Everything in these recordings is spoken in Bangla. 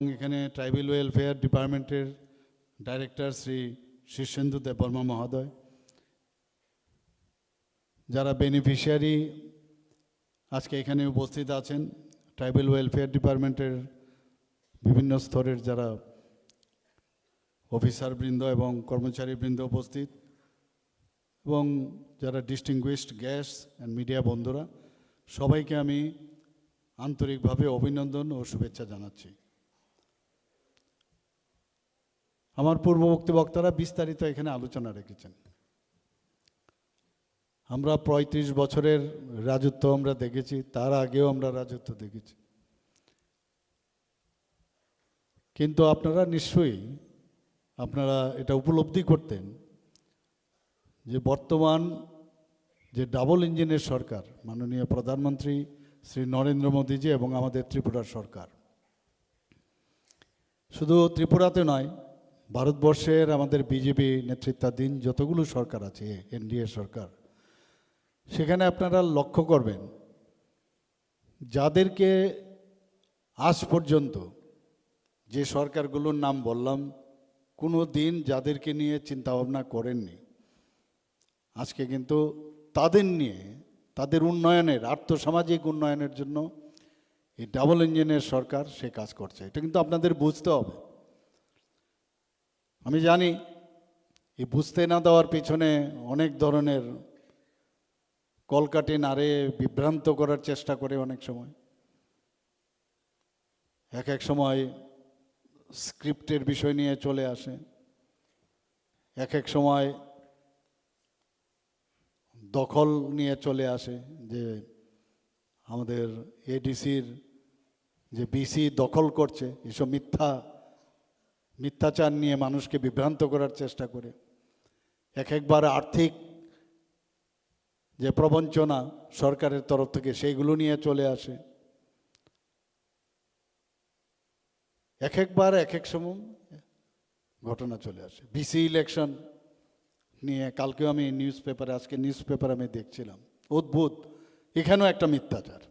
এখানে ট্রাইবাল ওয়েলফেয়ার ডিপার্টমেন্টের ডাইরেক্টর শ্রী শীর্ষেন্দু দেববর্মা মহোদয়, যারা বেনিফিশিয়ারি আজকে এখানে উপস্থিত আছেন, ট্রাইবাল ওয়েলফেয়ার ডিপার্টমেন্টের বিভিন্ন স্তরের যারা অফিসারবৃন্দ এবং কর্মচারীবৃন্দ উপস্থিত, এবং যারা ডিস্টিংগুইশড গেস্ট অ্যান্ড মিডিয়া বন্ধুরা, সবাইকে আমি আন্তরিকভাবে অভিনন্দন ও শুভেচ্ছা জানাচ্ছি। আমার পূর্ববর্তী বক্তারা বিস্তারিত এখানে আলোচনা রেখেছেন। আমরা ৩৫ বছরের রাজত্ব আমরা দেখেছি, তার আগেও আমরা রাজত্ব দেখেছি, কিন্তু আপনারা নিশ্চয়ই এটা উপলব্ধি করতেন যে বর্তমান যে ডাবল ইঞ্জিনের সরকার, মাননীয় প্রধানমন্ত্রী শ্রী নরেন্দ্র মোদীজি এবং আমাদের ত্রিপুরার সরকার, শুধু ত্রিপুরাতে নয়, ভারতবর্ষের আমাদের বিজেপি নেতৃত্বাধীন যতগুলো সরকার আছে, এনডিএ সরকার, সেখানে আপনারা লক্ষ্য করবেন যাদেরকে আজ পর্যন্ত যে সরকারগুলোর নাম বললাম, কোনো দিন যাদেরকে নিয়ে চিন্তাভাবনা করেননি, আজকে কিন্তু তাদের নিয়ে, তাদের উন্নয়নের, আর্থসামাজিক উন্নয়নের জন্য এই ডাবল ইঞ্জিনের সরকার সে কাজ করছে। এটা কিন্তু আপনাদের বুঝতে হবে। আমি জানি এই বুঝতে না দেওয়ার পিছনে অনেক ধরনের কলকাঠি নাড়ে বিভ্রান্ত করার চেষ্টা করে, অনেক সময় এক সময় স্ক্রিপ্টের বিষয় নিয়ে চলে আসে, এক সময় দখল নিয়ে চলে আসে, যে আমাদের এডিসির যে বিসি দখল করছে, এসব মিথ্যাচার নিয়ে মানুষকে বিভ্রান্ত করার চেষ্টা করে, একবার আর্থিক যে প্রবঞ্চনা সরকারের তরফ থেকে সেইগুলো নিয়ে চলে আসে, একবার এক সময় ঘটনা চলে আসে। বিসি ইলেকশন নিয়ে কালকেও আমি আজকে নিউজ পেপারে আমি দেখছিলাম, অদ্ভুত, এখানেও একটা মিথ্যাচার।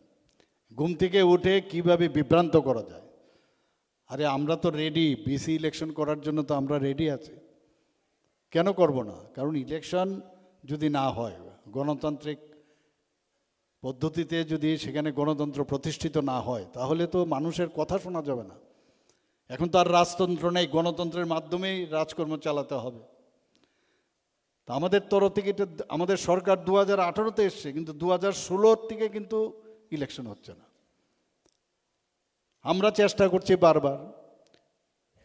ঘুম থেকে উঠে কিভাবে বিভ্রান্ত করা যায়। আরে আমরা তো রেডি, বিসি ইলেকশন করার জন্য তো আমরা রেডি আছি, কেন করব না? কারণ ইলেকশন যদি না হয়, গণতান্ত্রিক পদ্ধতিতে যদি সেখানে গণতন্ত্র প্রতিষ্ঠিত না হয়, তাহলে তো মানুষের কথা শোনা যাবে না। এখন তো আর রাজতন্ত্র নেই, গণতন্ত্রের মাধ্যমেই রাজকর্ম চালাতে হবে। তা আমাদের তরফ থেকে এটা, আমাদের সরকার 2018-তে এসছে, কিন্তু 2016 থেকে কিন্তু ইলেকশন হচ্ছে না। আমরা চেষ্টা করছি বারবার,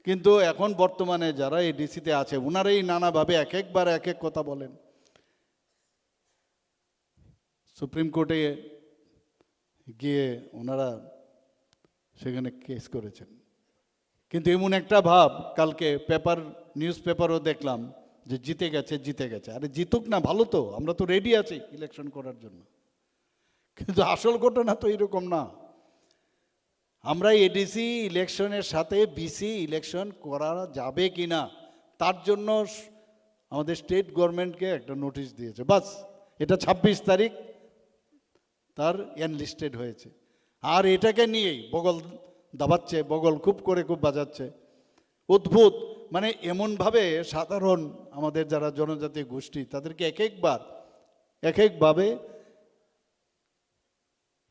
কিন্তু এখন বর্তমানে যারা এই ডিসিতে আছে, ওনারাই নানাভাবে একবার এক কথা বলেন। সুপ্রিম কোর্টে গিয়ে ওনারা সেখানে কেস করেছেন, কিন্তু এমন একটা ভাব, কালকে নিউজ পেপারও দেখলাম যে জিতে গেছে। আরে জিতুক না, ভালো তো, আমরা তো রেডি আছি ইলেকশন করার জন্য, কিন্তু আসল ঘটনা তো এরকম না। আমরা এডিসি ইলেকশনের সাথে বিসি ইলেকশন করা যাবে কি না, তার জন্য আমাদের স্টেট গভর্নমেন্টকে একটা নোটিশ দিয়েছে, বাস। এটা 26 তারিখ তার এনলিস্টেড হয়েছে, আর এটাকে নিয়েই বগল দাবাচ্ছে, বগল খুব বাজাচ্ছে। অদ্ভুত, মানে এমনভাবে সাধারণ আমাদের যারা জনজাতি গোষ্ঠী, তাদেরকে একভাবে,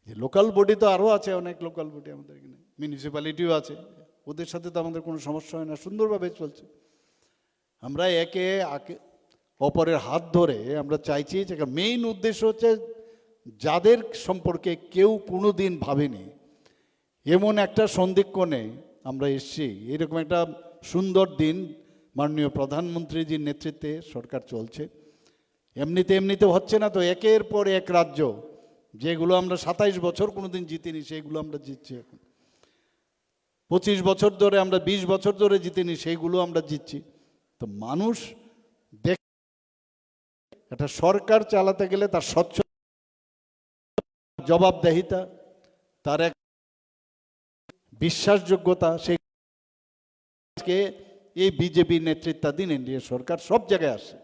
যে লোকাল বডি তো আরও আছে, অনেক লোকাল বডি আমাদের এখানে, মিউনিসিপ্যালিটিও আছে, ওদের সাথে তো আমাদের কোনো সমস্যা হয় না, সুন্দরভাবে চলছে। আমরা একে অপরের হাত ধরে আমরা চাইছি যে মেইন উদ্দেশ্য হচ্ছে, যাদের সম্পর্কে কেউ কোনো দিন ভাবেনি, এমন একটা সন্ধিক্ষণে আমরা এসছি। এরকম একটা সুন্দর দিন, মাননীয় প্রধানমন্ত্রীজির নেতৃত্বে সরকার চলছে। এমনিতে হচ্ছে না তো, একের পর এক রাজ্য, যেগুলো আমরা 27 বছর কোনোদিন জিতিনি, সেইগুলো আমরা জিতছি এখন। 25 বছর ধরে আমরা, 20 বছর ধরে জিতিনি, সেইগুলো আমরা জিতছি। তো মানুষ একটা সরকার চালাতে গেলে তার স্বচ্ছ জবাবদেহিতা, তার এক বিশ্বাসযোগ্যতা, সেই এই বিজেপি নেতৃত্বাধীন এনডিএ সরকার সব জায়গায় আসে।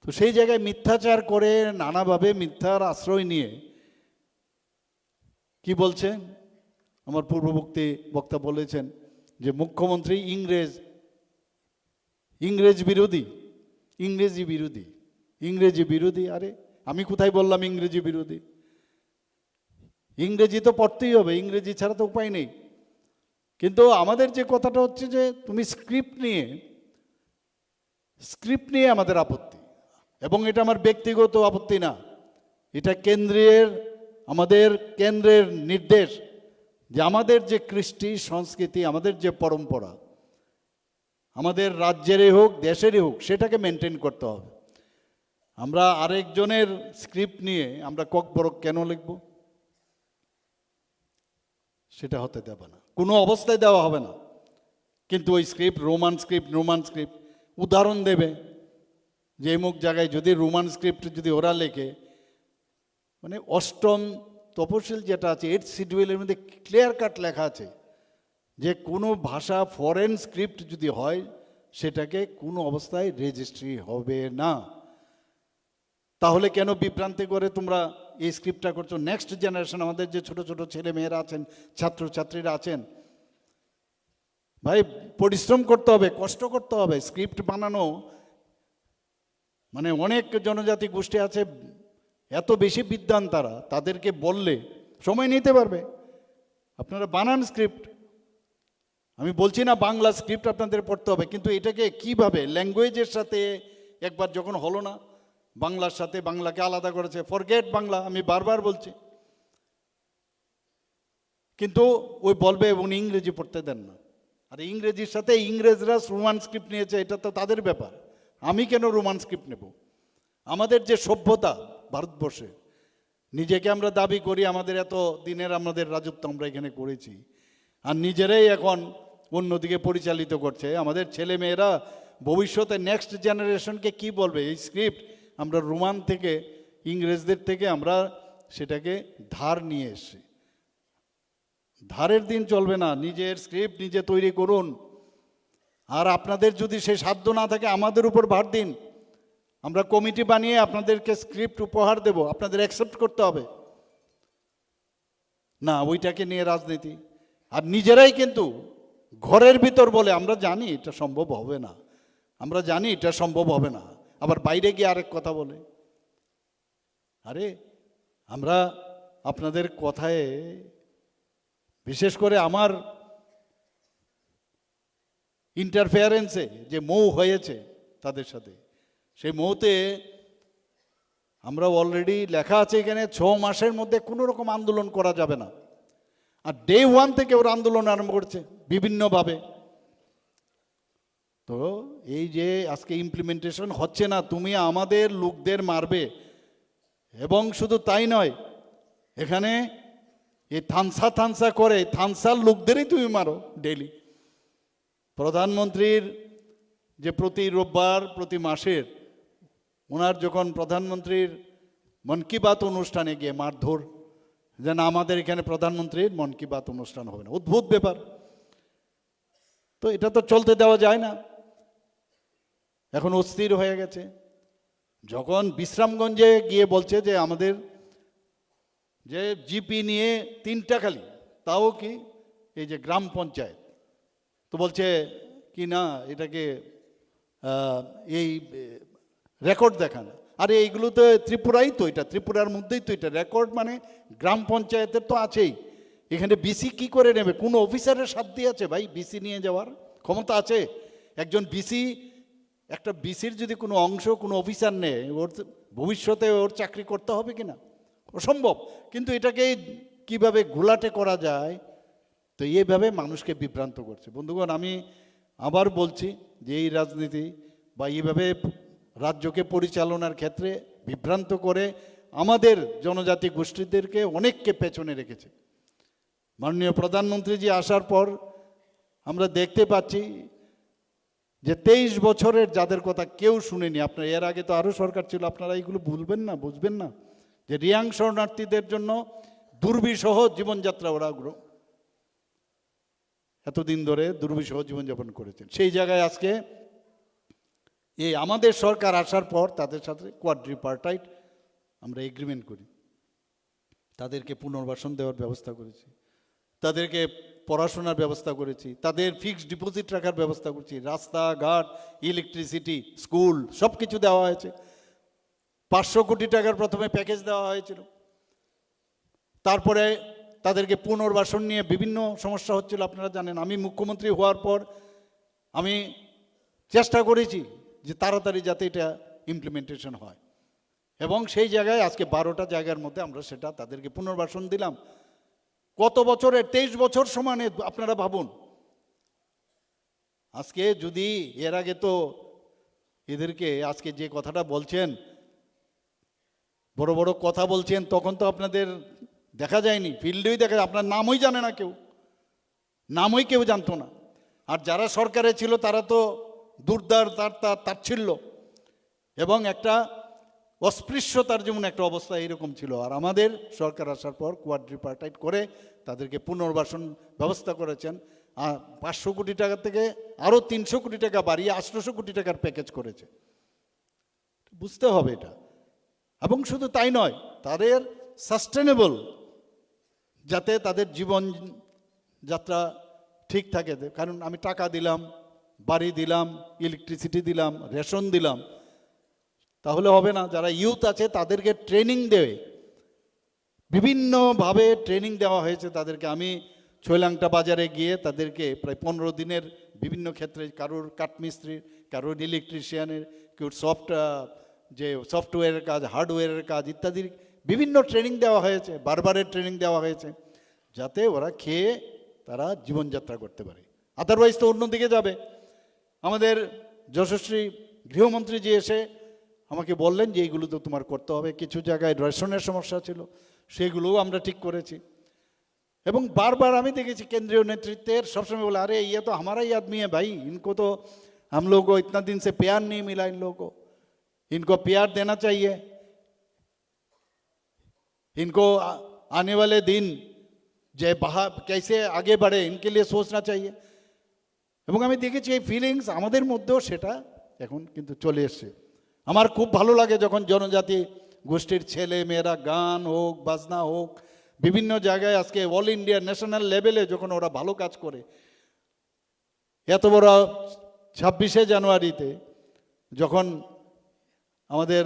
তো সেই জায়গায় মিথ্যাচার করে, নানাভাবে মিথ্যার আশ্রয় নিয়ে কি বলছে, আমার পূর্ববর্তী বক্তা বলেছেন যে মুখ্যমন্ত্রী ইংরেজি বিরোধী। আরে আমি কোথায় বললাম ইংরেজি বিরোধী? ইংরেজি তো পড়তেই হবে, ইংরেজি ছাড়া তো উপায় নেই। কিন্তু আমাদের যে কথাটা হচ্ছে যে তুমি স্ক্রিপ্ট নিয়ে আমাদের আপত্তি, এবং এটা আমার ব্যক্তিগত আপত্তি না, এটা আমাদের কেন্দ্রের নির্দেশ যে আমাদের যে কৃষ্টি সংস্কৃতি, আমাদের যে পরম্পরা, আমাদের রাজ্যেরই হোক দেশেরই হোক, সেটাকে মেনটেন করতে হবে। আমরা আরেকজনের স্ক্রিপ্ট নিয়ে আমরা ককবরক কেন লিখব? সেটা হতে দেব না, কোনো অবস্থায় দেওয়া হবে না। কিন্তু ওই স্ক্রিপ্ট রোমান স্ক্রিপ্ট উদাহরণ দেবে যে অমুক জায়গায় যদি রোমান স্ক্রিপ্ট যদি ওরা লেখে, মানে অষ্টম তপশিল যেটা আছে 8th শিডিউলের মধ্যে ক্লিয়ার কাট লেখা আছে যে কোনো ভাষা ফরেন স্ক্রিপ্ট যদি হয় সেটাকে কোনো অবস্থায় রেজিস্ট্রি হবে না। তাহলে কেন বিভ্রান্তি করে তোমরা এই স্ক্রিপ্টটা করছো? নেক্সট জেনারেশন, আমাদের যে ছোট ছোট ছেলে মেয়েরা আছেন, ছাত্রছাত্রীরা আছেন, ভাই পরিশ্রম করতে হবে, কষ্ট করতে হবে। স্ক্রিপ্ট বানানো মানে অনেক জনজাতি গোষ্ঠী আছে এত বেশি বিদ্বান, তাদেরকে বললে সময় নিতে পারবে। আপনারা বানান স্ক্রিপ্ট, আমি বলছি না বাংলা স্ক্রিপ্ট আপনাদের পড়তে হবে, কিন্তু এটাকে কিভাবে ল্যাঙ্গুয়েজের সাথে একবার যখন হলো না, বাংলার সাথে বাংলাকে আলাদা করেছে, ফরগেট বাংলা, আমি বারবার বলছি। কিন্তু ওই বলবে উনি ইংরেজি পড়তে দেন না। আর ইংরেজির সাথে ইংরেজরা রোমান স্ক্রিপ্ট নিয়েছে, এটা তো তাদের ব্যাপার, আমি কেন রোমান স্ক্রিপ্ট নেব? আমাদের যে সভ্যতা ভারতবর্ষে, নিজেকে আমরা দাবি করি আমাদের এত দিনের আমাদের রাজত্ব আমরা এখানে করেছি, আর নিজেরাই এখন অন্যদিকে পরিচালিত করছে। আমাদের ছেলে মেয়েরা ভবিষ্যতে নেক্সট জেনারেশনকে কি বলবে? এই স্ক্রিপ্ট আমরা রোমান থেকে, ইংরেজদের থেকে আমরা সেটাকে ধার নিয়ে এসেছি। ধারের দিন চলবে না, নিজের স্ক্রিপ্ট নিজে তৈরি করুন। আর আপনাদের যদি সে সাধ্য না থাকে আমাদের উপর ভার দিন, আমরা কমিটি বানিয়ে আপনাদেরকে স্ক্রিপ্ট উপহার দেব, আপনাদের অ্যাকসেপ্ট করতে হবে না ওইটাকে নিয়ে রাজনীতি। আর নিজেরাই কিন্তু ঘরের ভিতর বলে আমরা জানি এটা সম্ভব হবে না, আমরা জানি এটা সম্ভব হবে না, আবার বাইরে গিয়ে আরেক কথা বলে। আরে আমরা আপনাদের কথায়, বিশেষ করে আমার ইন্টারফেয়ারেন্সে যে মৌ হয়েছে তাদের সাথে, সেই মৌতে আমরা অলরেডি লেখা আছে এখানে 6 মাসের মধ্যে কোনো রকম আন্দোলন করা যাবে না। আর ডে 1 থেকে ওরা আন্দোলন আরম্ভ করছে বিভিন্নভাবে। তো এই যে আজকে ইমপ্লিমেন্টেশন হচ্ছে না, তুমি আমাদের লোকদের মারবে, এবং শুধু তাই নয়, এখানে এই থানসা করে থানসার লোকদেরই তুমি মারো ডেইলি। প্রধানমন্ত্রীর যে প্রতি রোববার প্রতি মাসের ওনার যখন প্রধানমন্ত্রীর মন কি বাত অনুষ্ঠানে গিয়ে মারধর, যেন আমাদের এখানে প্রধানমন্ত্রীর মন কি বাত অনুষ্ঠান হবে না, অদ্ভুত ব্যাপার। তো এটা তো চলতে দেওয়া যায় না, এখন অস্থির হয়ে গেছে। যখন বিশ্রামগঞ্জে গিয়ে বলছে যে আমাদের যে জিপি নিয়ে 3টা খালি, তাও কি এই যে গ্রাম পঞ্চায়েত, তো বলছে কি না এটাকে এই রেকর্ড দেখান। আরে এইগুলো তো ত্রিপুরাই, তো এটা ত্রিপুরার মধ্যেই তো এটা রেকর্ড, মানে গ্রাম পঞ্চায়েতের তো আছেই। এখানে বিসি কি করে নেবে? কোনো অফিসারের সাধ্য আছে ভাই বিসি নিয়ে যাওয়ার ক্ষমতা আছে? একজন বিসি, একটা বিসির যদি কোনো অংশ কোনো অফিসার নেয়, ওর ভবিষ্যতে ওর চাকরি করতে হবে কিনা? অসম্ভব। কিন্তু এটাকে কিভাবে ঘোলাটে করা যায়, তো এইভাবে মানুষকে বিভ্রান্ত করছে। বন্ধুগণ, আমি আবার বলছি যে এই রাজনীতি বা এইভাবে রাজ্যকে পরিচালনার ক্ষেত্রে বিভ্রান্ত করে আমাদের জনজাতি গোষ্ঠীদেরকে অনেককে পেছনে রেখেছে। মাননীয় প্রধানমন্ত্রীজি আসার পর আমরা দেখতে পাচ্ছি যে 23 বছরের যাদের কথা কেউ শুনেনি। আপনার এর আগে তো আরও সরকার ছিল, আপনারা এইগুলো ভুলবেন না, বুঝবেন না যে রিয়াং শরণার্থীদের জন্য দুর্বিষহ জীবনযাত্রা ওরা এতদিন ধরে দুর্বিষহ জীবনযাপন করেছেন। সেই জায়গায় আজকে এই আমাদের সরকার আসার পর তাদের সাথে কোয়াড্রিপার্টাইট আমরা এগ্রিমেন্ট করি, তাদেরকে পুনর্বাসন দেওয়ার ব্যবস্থা করেছি, তাদেরকে পড়াশোনার ব্যবস্থা করেছি, তাদের ফিক্সড ডিপোজিট রাখার ব্যবস্থা করছি, রাস্তাঘাট, ইলেকট্রিসিটি, স্কুল সব কিছু দেওয়া হয়েছে। 500 কোটি টাকার প্রথমে প্যাকেজ দেওয়া হয়েছিল, তারপরে তাদেরকে পুনর্বাসন নিয়ে বিভিন্ন সমস্যা হচ্ছিল, আপনারা জানেন। আমি মুখ্যমন্ত্রী হওয়ার পর আমি চেষ্টা করেছি যে তাড়াতাড়ি যাতে এটা ইমপ্লিমেন্টেশন হয়, এবং সেই জায়গায় আজকে 12টা জায়গার মধ্যে আমরা সেটা তাদেরকে পুনর্বাসন দিলাম। কত বছরের, 23 বছর সমানে, আপনারা ভাবুন। আজকে যদি এর আগে তো এদেরকে আজকে যে কথাটা বলছেন, বড় বড় কথা বলছেন, তখন তো আপনাদের দেখা যায়নি, ফিল্ডেই দেখা যায়, আপনার নামই জানে না কেউ, নামই কেউ জানতো না। আর যারা সরকারে ছিল তারা তো দুর্দার তাচ্ছিল্য এবং একটা অস্পৃশ্যতার যেমন একটা অবস্থা এরকম ছিল। আর আমাদের সরকার আসার পর কোয়াড্রিপার্টাইট করে তাদেরকে পুনর্বাসন ব্যবস্থা করেছেন। 500 কোটি টাকা থেকে আরও 300 কোটি টাকা বাড়িয়ে 800 কোটি টাকার প্যাকেজ করেছে। বুঝতে হবে এটা। এবং শুধু তাই নয়, তাদের সাস্টেনেবল, যাতে তাদের জীবন যাত্রা ঠিক থাকে। কারণ আমি টাকা দিলাম, বাড়ি দিলাম, ইলেকট্রিসিটি দিলাম, রেশন দিলাম, তাহলে হবে না। যারা ইউথ আছে তাদেরকে ট্রেনিং দেবে, বিভিন্নভাবে ট্রেনিং দেওয়া হয়েছে তাদেরকে। আমি ছৈলাংটা বাজারে গিয়ে তাদেরকে প্রায় 15 দিনের বিভিন্ন ক্ষেত্রে, কারোর কাঠমিস্ত্রির, কারোর ইলেকট্রিশিয়ানের, কেউ যে সফটওয়্যারের কাজ, হার্ডওয়্যারের কাজ ইত্যাদির বিভিন্ন ট্রেনিং দেওয়া হয়েছে, বারবারের ট্রেনিং দেওয়া হয়েছে, যাতে ওরা খেয়ে তারা জীবনযাত্রা করতে পারে। আদারওয়াইজ তো অন্যদিকে যাবে। আমাদের যশস্বী গৃহমন্ত্রী যে এসে আমাকে বললেন যে এইগুলো তো তোমার করতে হবে। কিছু জায়গায় রেশনের সমস্যা ছিল, সেগুলোও আমরা ঠিক করেছি। এবং বারবার আমি দেখেছি কেন্দ্রীয় নেতৃত্বের সবসময় বলে, আরে ये तो हमारा ही आदमी है भाई, इनको तो हम लोग को इतना दिन से प्यार नहीं मिला, इन लोगों को इनको प्यार देना चाहिए, इनको आने वाले दिन যে कैसे आगे बढ़े इनके लिए सोचना चाहिए। এবং আমি দেখেছি এই ফিলিংস আমাদের মধ্যেও সেটা এখন কিন্তু চলে এসছে। আমার খুব ভালো লাগে যখন জনজাতি গোষ্ঠীর ছেলে মেয়েরা গান হোক, বাজনা হোক, বিভিন্ন জায়গায় আজকে অল ইন্ডিয়া ন্যাশনাল লেভেলে যখন ওরা ভালো কাজ করে। এত বড় 26শে জানুয়ারিতে যখন আমাদের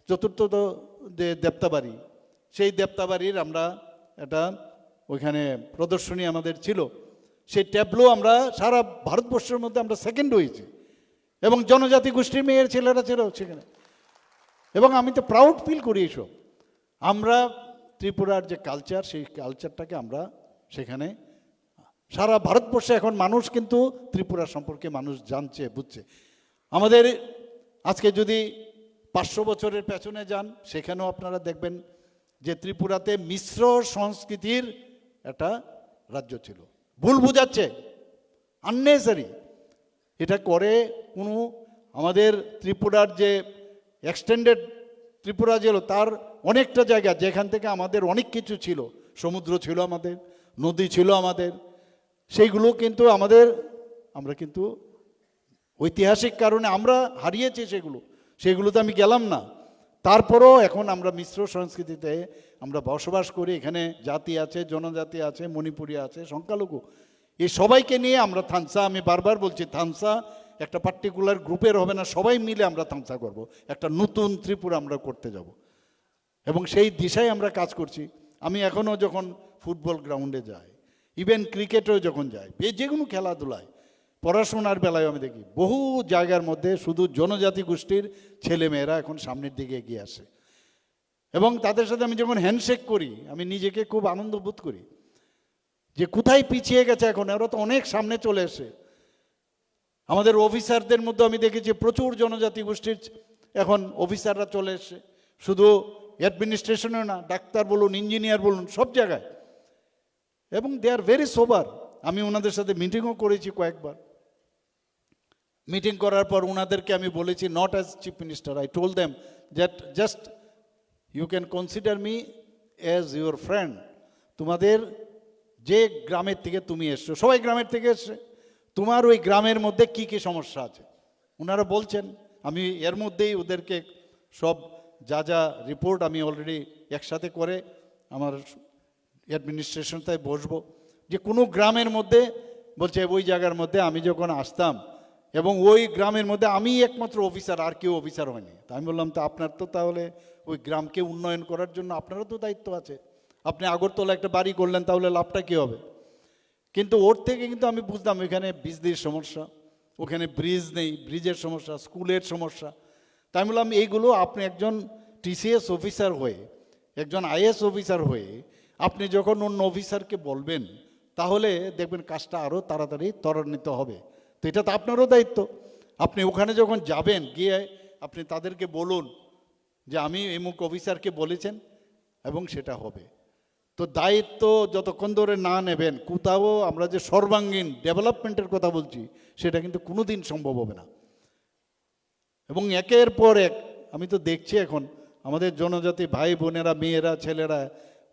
চতুর্থ যে দেবতাবাড়ি, সেই দেবতাবাড়ির আমরা একটা ওইখানে প্রদর্শনী আমাদের ছিল, সেই ট্যাবলো আমরা সারা ভারতবর্ষের মধ্যে আমরা সেকেন্ড হয়েছি, এবং জনজাতি গোষ্ঠীর মেয়ের ছেলেরা ছিল সেখানে। এবং আমি তো প্রাউড ফিল করি এইসব। আমরা ত্রিপুরার যে কালচার, সেই কালচারটাকে আমরা সেখানে সারা ভারতবর্ষে এখন মানুষ কিন্তু ত্রিপুরা সম্পর্কে মানুষ জানছে, বুঝছে। আমাদের আজকে যদি 500 বছরের পেছনে যান, সেখানেও আপনারা দেখবেন যে ত্রিপুরাতে মিশ্র সংস্কৃতির একটা রাজ্য ছিল। ভুল বুঝাচ্ছে, আননেসারি এটা করে কোনো আমাদের ত্রিপুরার যে এক্সটেন্ডেড ত্রিপুরা ছিল, তার অনেকটা জায়গা যেখান থেকে আমাদের অনেক কিছু ছিল, সমুদ্র ছিল আমাদের, নদী ছিল আমাদের, সেইগুলো কিন্তু আমরা কিন্তু ঐতিহাসিক কারণে আমরা হারিয়েছি সেগুলোতে আমি গেলাম না। তারপরও এখন আমরা মিশ্র সংস্কৃতিতে আমরা বসবাস করি। এখানে জাতি আছে, জনজাতি আছে, মণিপুরি আছে, সংখ্যালঘু, এই সবাইকে নিয়ে আমরা থানসা, আমি বারবার বলছি, থানসা একটা পার্টিকুলার গ্রুপের হবে না, সবাই মিলে আমরা থানসা করব, একটা নতুন ত্রিপুরা আমরা করতে যাব, এবং সেই দিশায় আমরা কাজ করছি। আমি এখনও যখন ফুটবল গ্রাউন্ডে যাই, ইভেন ক্রিকেটেও যখন যাই, যে কোনো খেলাধুলায়, পড়াশোনার বেলায় আমি দেখি বহু জায়গার মধ্যে শুধু জনজাতি গোষ্ঠীর ছেলেমেয়েরা এখন সামনের দিকে এগিয়ে আসে, এবং তাদের সাথে আমি যখন হ্যান্ডশেক করি আমি নিজেকে খুব আনন্দ বোধ করি যে কোথায় পিছিয়ে গেছে এখন, ওরা তো অনেক সামনে চলে এসে। আমাদের অফিসারদের মধ্যে আমি দেখেছি প্রচুর জনজাতি গোষ্ঠীর এখন অফিসাররা চলে এসছে, শুধু অ্যাডমিনিস্ট্রেশনেও না, ডাক্তার বলুন, ইঞ্জিনিয়ার বলুন, সব জায়গায়, এবং দে আর ভেরি সোবার। আমি ওনাদের সাথে মিটিংও করেছি কয়েকবার। মিটিং করার পর ওনাদেরকে আমি বলেছি, not as chief minister, I told them that just you can consider me as your friend. তোমাদের যে গ্রামের থেকে তুমি এসছো, সবাই গ্রামের থেকে এসছে, তোমার ওই গ্রামের মধ্যে কি কি সমস্যা আছে ওনারা বলছেন। আমি এর মধ্যেই ওদেরকে সব যা রিপোর্ট আমি অলরেডি একসাথে করে আমার অ্যাডমিনিস্ট্রেশনটায় বসবো, যে কোনো গ্রামের মধ্যে বলছে ওই জায়গার মধ্যে আমি যখন আসতাম এবং ওই গ্রামের মধ্যে আমি একমাত্র অফিসার, আর কেউ অফিসার হয়নি। তা আমি বললাম, তো আপনার তো তাহলে ওই গ্রামকে উন্নয়ন করার জন্য আপনারও তো দায়িত্ব আছে। আপনি আগরতলা একটা বাড়ি করলেন, তাহলে লাভটা কী হবে? কিন্তু ওর থেকে কিন্তু আমি বুঝলাম ওইখানে বিজলির সমস্যা, ওখানে ব্রিজ নেই, ব্রিজের সমস্যা, স্কুলের সমস্যা। তাই আমি বললাম এইগুলো আপনি একজন টিসিএস অফিসার হয়ে, একজন আইএস অফিসার হয়ে আপনি যখন অন্য অফিসারকে বলবেন, তাহলে দেখবেন কাজটা আরও তাড়াতাড়ি ত্বরান্বিত হবে। তো এটা তো আপনারও দায়িত্ব। আপনি ওখানে যখন যাবেন, গিয়ে আপনি তাদেরকে বলুন যে আমি এমুক অফিসারকে বলেছেন, এবং সেটা হবে। তো দায়িত্ব যতক্ষণ ধরে না নেবেন, কোথাও আমরা যে সর্বাঙ্গীন ডেভেলপমেন্টের কথা বলছি, সেটা কিন্তু কোনো দিন সম্ভব হবে না। এবং একের পর এক আমি তো দেখছি এখন আমাদের জনজাতি ভাই বোনেরা, মেয়েরা, ছেলেরা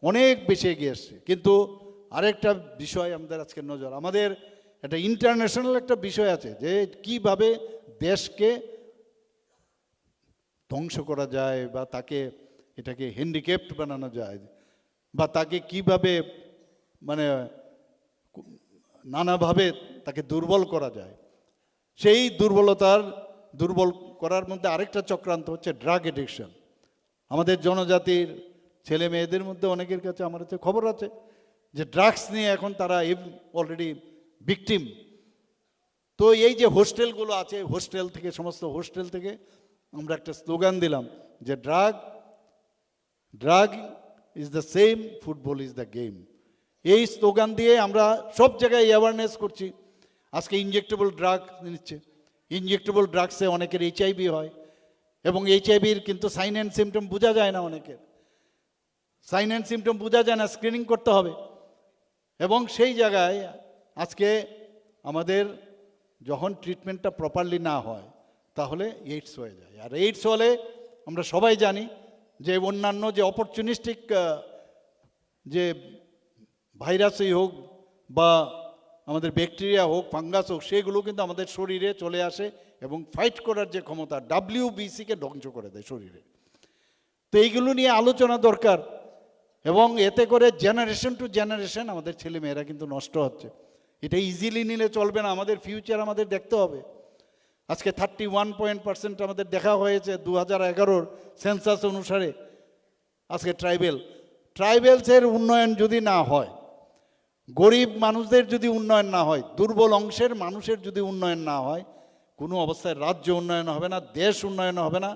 অনেক বেশি এগিয়ে এসছে। কিন্তু আরেকটা বিষয় আমাদের আজকে নজর, আমাদের একটা ইন্টারন্যাশনাল একটা বিষয় আছে, যে কিভাবে দেশকে ধ্বংস করা যায়, বা তাকে এটাকে হ্যান্ডিক্যাপড বানানো যায়, বা তাকে কিভাবে মানে নানাভাবে তাকে দুর্বল করা যায়। সেই দুর্বল করার মধ্যে আরেকটা চক্রান্ত হচ্ছে ড্রাগ এডিকশন। আমাদের জনজাতির ছেলে মেয়েদের মধ্যে অনেকের কাছে আমার কাছে খবর আছে যে ড্রাগস নিয়ে এখন তারা অলরেডি ভিকটিম। তো এই যে হোস্টেলগুলো আছে, সমস্ত হোস্টেল থেকে আমরা একটা স্লোগান দিলাম যে drug is the same, football is the game. এই স্লোগান দিয়ে আমরা সব জায়গায় অ্যাওয়ারনেস করছি। আজকে ইনজেক্টেবল ড্রাগ নিচ্ছে, ইনজেক্টেবল ড্রাগসে অনেকের এইচআইভি হয়, এবং এইচআইভির কিন্তু সাইন অ্যান্ড সিমটম বোঝা যায় না, অনেকের সাইন অ্যান্ড সিমটম বোঝা যায় না, স্ক্রিনিং করতে হবে। এবং সেই জায়গায় আজকে আমাদের যখন ট্রিটমেন্টটা প্রপারলি না হয়, তাহলে এইডস হয়ে যায়। আর এইডস হলে আমরা সবাই জানি যে অন্যান্য যে অপরচুনিস্টিক যে ভাইরাসই হোক বা আমাদের ব্যাকটেরিয়া হোক, ফাঙ্গাস হোক, সেগুলো কিন্তু আমাদের শরীরে চলে আসে এবং ফাইট করার যে ক্ষমতা, WBCকে ধ্বংস করে দেয় শরীরে। তো এইগুলো নিয়ে আলোচনা দরকার, এবং এতে করে জেনারেশন টু জেনারেশন আমাদের ছেলে মেয়েরা কিন্তু নষ্ট হচ্ছে। এটা ইজিলি নিলে চলবে না, আমাদের ফিউচার আমাদের দেখতে হবে। আজকে 31% আমাদের দেখা হয়েছে 2011 সেন্সাস অনুসারে। আজকে ট্রাইবেলসের উন্নয়ন যদি না হয়, গরিব মানুষদের যদি উন্নয়ন না হয়, দুর্বল অংশের মানুষের যদি উন্নয়ন না হয়, কোনো অবস্থায় রাজ্য উন্নয়ন হবে না, দেশ উন্নয়ন হবে না।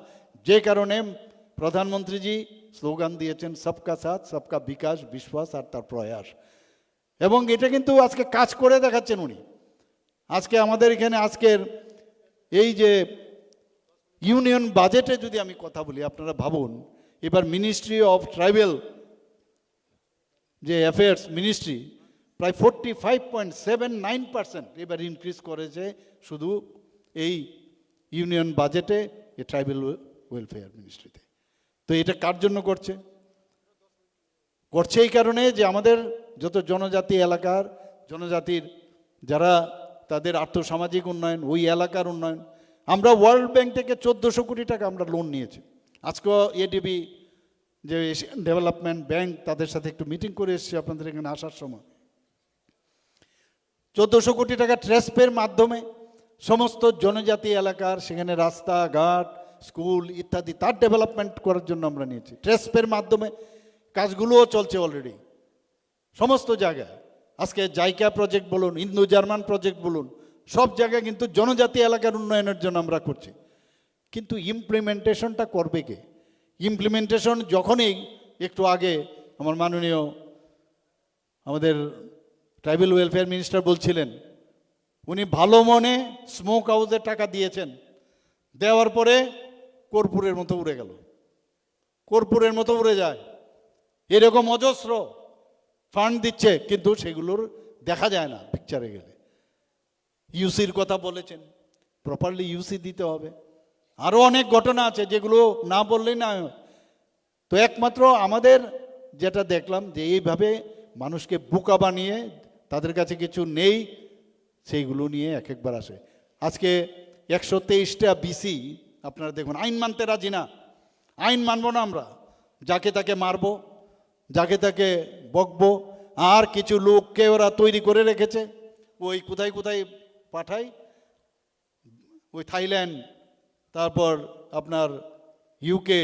যে কারণে প্রধানমন্ত্রীজি স্লোগান দিয়েছেন সবকা সাথ সবকা বিকাশ, বিশ্বাস আর তার প্রয়াস। এবং এটা কিন্তু আজকে কাজ করে দেখাচ্ছেন উনি। আজকে আমাদের এখানে আজকের এই যে ইউনিয়ন বাজেটে যদি আমি কথা বলি, আপনারা ভাবুন এবার মিনিস্ট্রি অফ ট্রাইবেল যে অ্যাফেয়ার্স মিনিস্ট্রি প্রায় 45.79% এবার ইনক্রিজ করেছে শুধু এই ইউনিয়ন বাজেটে, এই ট্রাইবেল ওয়েলফেয়ার মিনিস্ট্রিতে। তো এটা কার জন্য করছে এই কারণে যে আমাদের যত জনজাতি এলাকার জনজাতির যারা তাদের আর্থসামাজিক উন্নয়ন, ওই এলাকার উন্নয়ন। আমরা ওয়ার্ল্ড ব্যাংক থেকে 1400 কোটি টাকা আমরা লোন নিয়েছি। আজকেও এডিবি যে এশিয়ান ডেভেলপমেন্ট ব্যাংক, তাদের সাথে একটু মিটিং করে এসেছি আপনাদের এখানে আসার সময়। 1400 কোটি টাকা ট্রেসপের মাধ্যমে সমস্ত জনজাতি এলাকার সেখানে রাস্তাঘাট, স্কুল ইত্যাদি তার ডেভেলপমেন্ট করার জন্য আমরা নিয়েছি। ট্রেসপের মাধ্যমে কাজগুলোও চলছে অলরেডি সমস্ত জায়গায়। আজকে জাইকা প্রজেক্ট বলুন, ইন্দো জার্মান প্রজেক্ট বলুন, সব জায়গায় কিন্তু জনজাতি এলাকার উন্নয়নের জন্য আমরা করছি। কিন্তু ইমপ্লিমেন্টেশনটা করবে কে? ইমপ্লিমেন্টেশন যখনই একটু আগে আমার মাননীয় আমাদের ট্রাইবেল ওয়েলফেয়ার মিনিস্টার বলছিলেন, উনি ভালো মনে স্মোক হাউসের টাকা দিয়েছেন, দেওয়ার পরে কর্পূরের মতো উড়ে গেল, কর্পূরের মতো উড়ে যায়। এরকম অজস্র ফান্ড দিচ্ছে, কিন্তু সেগুলোর দেখা যায় না পিকচারে গেলে। ইউসির কথা বলেছেন, প্রপারলি ইউসি দিতে হবে। আরও অনেক ঘটনা আছে যেগুলো না বললেই না হয়। তো একমাত্র আমাদের যেটা দেখলাম যে এইভাবে মানুষকে বোকা বানিয়ে তাদের কাছে কিছু নেই সেইগুলো নিয়ে এক একবার আসে। আজকে 123টা বিসি আপনারা দেখুন আইন মানতে রাজি না। আইন মানব না আমরা, যাকে তাকে মারবো, যাকে তাকে বকবো। আর কিছু লোককে ওরা তৈরি করে রেখেছে, ওই কোথায় কোথায় পাঠায়, ওই থাইল্যান্ড, তারপর আপনার ইউকে,